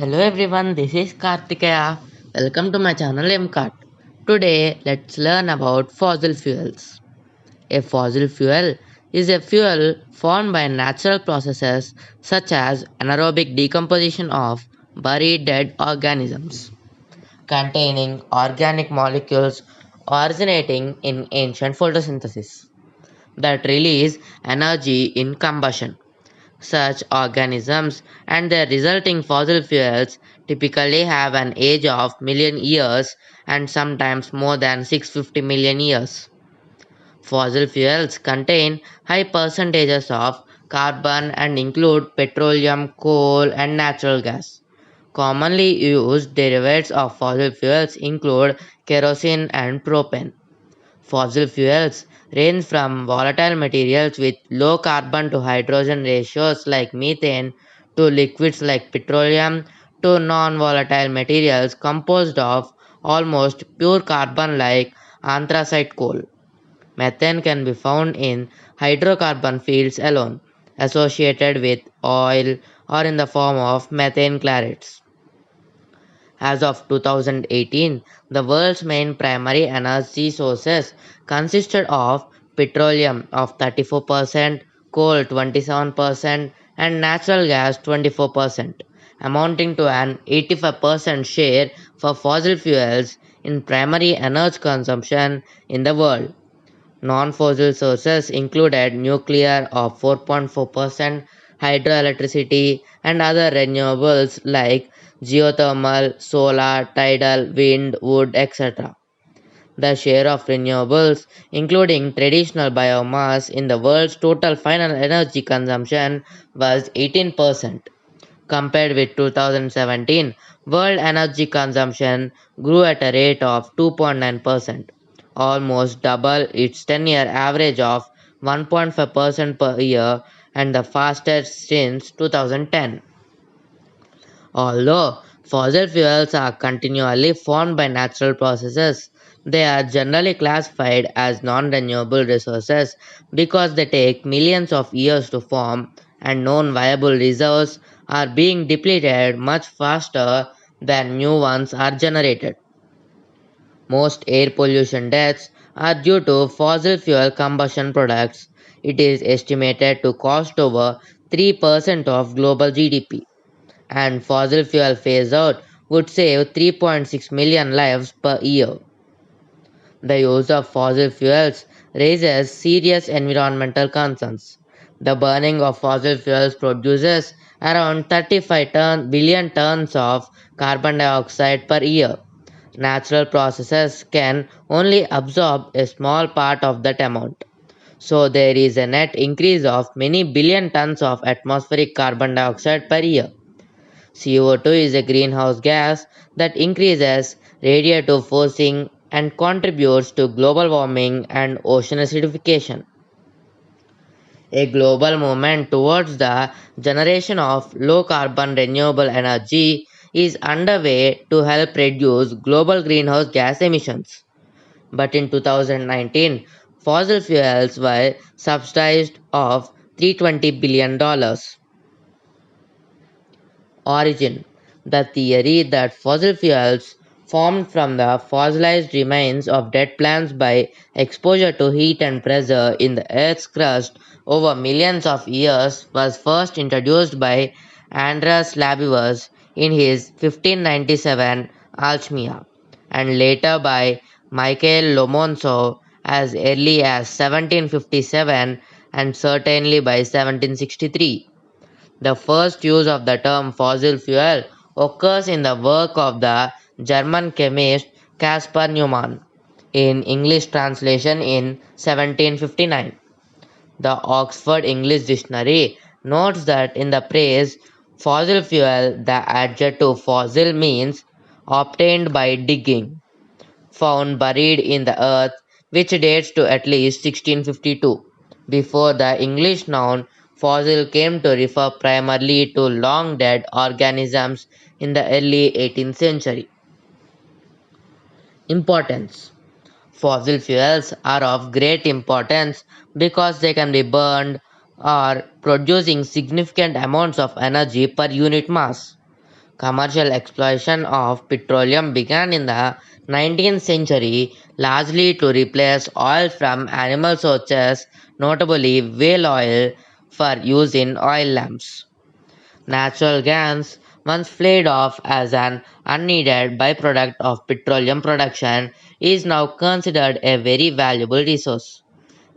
Hello everyone, this is Kartikeya. Welcome to my channel MCAT. Today, let's learn about fossil fuels. A fossil fuel is a fuel formed by natural processes such as anaerobic decomposition of buried dead organisms, containing organic molecules originating in ancient photosynthesis that release energy in combustion. Such organisms and their resulting fossil fuels typically have an age of million years and sometimes more than 650 million years. Fossil fuels contain high percentages of carbon and include petroleum, coal, and natural gas. Commonly used derivatives of fossil fuels include kerosene and propane. Fossil fuels range from volatile materials with low carbon to hydrogen ratios like methane to liquids like petroleum to non volatile materials composed of almost pure carbon like anthracite coal. Methane can be found in hydrocarbon fields alone, associated with oil or in the form of methane clarides. As of 2018, the world's main primary energy sources consisted of petroleum of 34%, coal 27%, and natural gas 24%, amounting to an 85% share for fossil fuels in primary energy consumption in the world. Non-fossil sources included nuclear of 4.4%, hydroelectricity, and other renewables like geothermal, solar, tidal, wind, wood, etc. The share of renewables, including traditional biomass, in the world's total final energy consumption was 18%. Compared with 2017, world energy consumption grew at a rate of 2.9%, almost double its 10-year average of 1.5% per year and the fastest since 2010. Although fossil fuels are continually formed by natural processes, they are generally classified as non renewable resources because they take millions of years to form and known viable reserves are being depleted much faster than new ones are generated. Most air pollution deaths are due to fossil fuel combustion products. It is estimated to cost over 3% of global GDP, and fossil fuel phase out would save 3.6 million lives per year. The use of fossil fuels raises serious environmental concerns. The burning of fossil fuels produces around 35 billion tons of carbon dioxide per year. Natural processes can only absorb a small part of that amount. So there is a net increase of many billion tons of atmospheric carbon dioxide per year. CO2 is a greenhouse gas that increases radiative forcing and contributes to global warming and ocean acidification. A global movement towards the generation of low carbon renewable energy is underway to help reduce global greenhouse gas emissions. But in 2019, fossil fuels were subsidized of $320 billion. Origin: the theory that fossil fuels formed from the fossilized remains of dead plants by exposure to heat and pressure in the Earth's crust over millions of years was first introduced by Andreas Labivus in his 1597 Alchemia, and later by Michael Lomonosov as early as 1757 and certainly by 1763. The first use of the term fossil fuel occurs in the work of the German chemist Caspar Neumann, in English translation in 1759. The Oxford English Dictionary notes that in the phrase fossil fuel, the adjective fossil means obtained by digging, found buried in the earth, which dates to at least 1652, before the English noun fossil came to refer primarily to long dead organisms in the early 18th century. Importance: fossil fuels are of great importance because they can be burned or producing significant amounts of energy per unit mass. Commercial exploitation of petroleum began in the 19th century largely to replace oil from animal sources, notably whale oil, for use in oil lamps. Natural gas, once flayed off as an unneeded byproduct of petroleum production, is now considered a very valuable resource.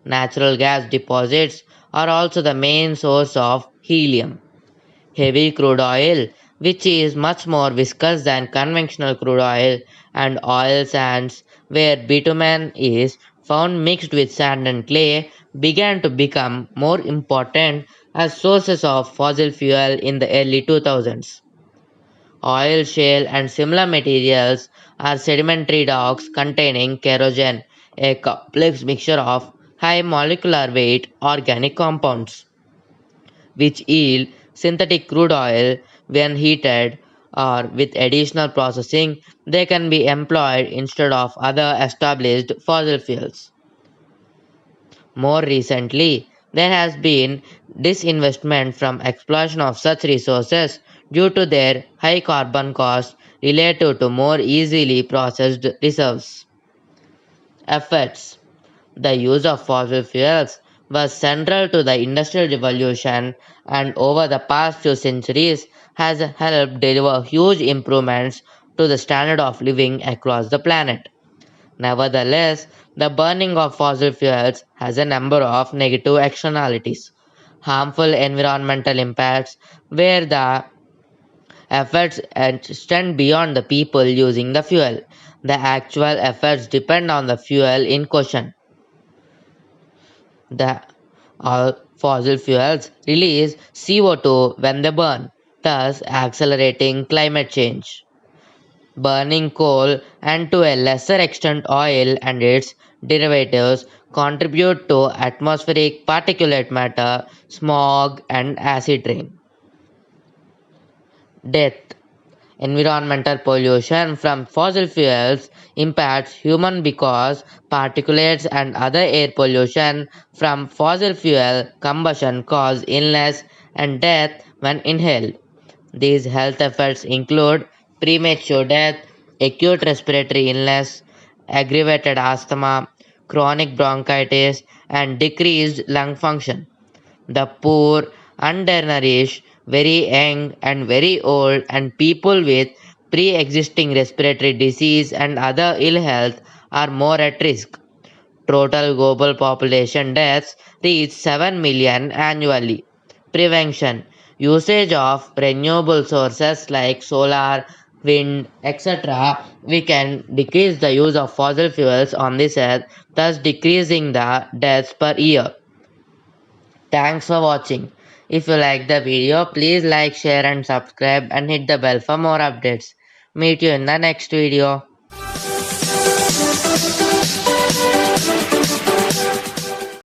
Natural gas deposits are also the main source of helium. Heavy crude oil, which is much more viscous than conventional crude oil, and oil sands, where bitumen is found mixed with sand and clay, began to become more important as sources of fossil fuel in the early 2000s. Oil shale and similar materials are sedimentary rocks containing kerogen, a complex mixture of high molecular weight organic compounds which yield synthetic crude oil when heated or with additional processing they can be employed instead of other established fossil fuels. More recently, there has been disinvestment from exploitation of such resources due to their high carbon costs related to more easily processed reserves. Effects. The use of fossil fuels was central to the Industrial Revolution and over the past few centuries has helped deliver huge improvements to the standard of living across the planet. Nevertheless, the burning of fossil fuels has a number of negative externalities. Harmful environmental impacts, where the effects extend beyond the people using the fuel. The actual effects depend on the fuel in question. The all fossil fuels release CO2 when they burn, thus accelerating climate change. Burning coal and to a lesser extent oil and its derivatives contribute to atmospheric particulate matter, smog, and acid rain. Death. Environmental pollution from fossil fuels impacts human because particulates and other air pollution from fossil fuel combustion cause illness and death when inhaled. These health effects include premature death, acute respiratory illness, aggravated asthma, chronic bronchitis, and decreased lung function. The poor, undernourished, very young and very old, and people with pre existing respiratory disease and other ill health are more at risk. Total global population deaths reach 7 million annually. Prevention. Usage of renewable sources like solar, wind, etc. We can decrease the use of fossil fuels on this earth, thus decreasing the deaths per year. Thanks for watching. If you like the video, please like, share and subscribe and hit the bell for more updates. Meet you in the next video.